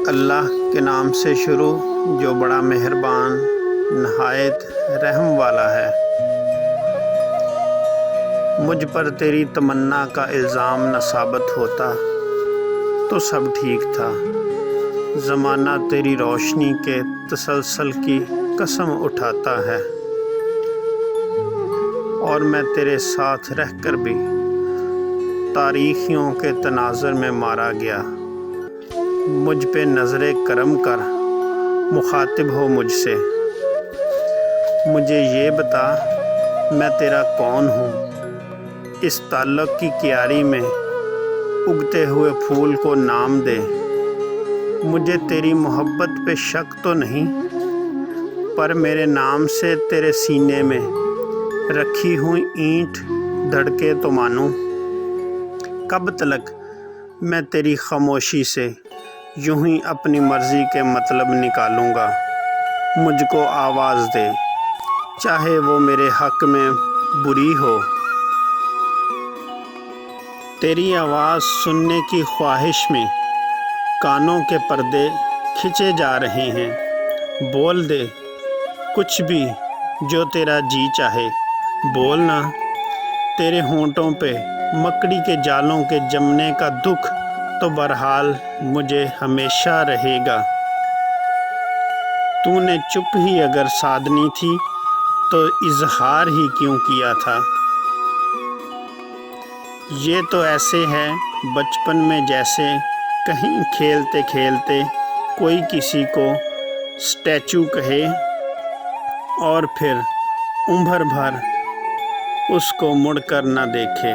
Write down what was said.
اللہ کے نام سے شروع جو بڑا مہربان نہایت رحم والا ہے۔ مجھ پر تیری تمنا کا الزام نہ ثابت ہوتا تو سب ٹھیک تھا۔ زمانہ تیری روشنی کے تسلسل کی قسم اٹھاتا ہے، اور میں تیرے ساتھ رہ کر بھی تاریخیوں کے تناظر میں مارا گیا۔ مجھ پہ نظر کرم کر، مخاطب ہو مجھ سے، مجھے یہ بتا میں تیرا کون ہوں۔ اس تعلق کی کیاری میں اگتے ہوئے پھول کو نام دے۔ مجھے تیری محبت پہ شک تو نہیں، پر میرے نام سے تیرے سینے میں رکھی ہوئی اینٹ دھڑکے تو مانوں۔ کب تلک میں تیری خاموشی سے یوں ہی اپنی مرضی کے مطلب نکالوں گا۔ مجھ کو آواز دے، چاہے وہ میرے حق میں بری ہو۔ تیری آواز سننے کی خواہش میں کانوں کے پردے کھنچے جا رہے ہیں۔ بول دے کچھ بھی جو تیرا جی چاہے، بولنا۔ تیرے ہونٹوں پہ مکڑی کے جالوں کے جمنے کا دکھ تو بہرحال مجھے ہمیشہ رہے گا۔ تو نے چپ ہی اگر سادنی تھی تو اظہار ہی کیوں کیا تھا۔ یہ تو ایسے ہے بچپن میں جیسے کہیں کھیلتے کھیلتے کوئی کسی کو اسٹیچو کہے اور پھر عمر بھر اس کو مڑ کر نہ دیکھے۔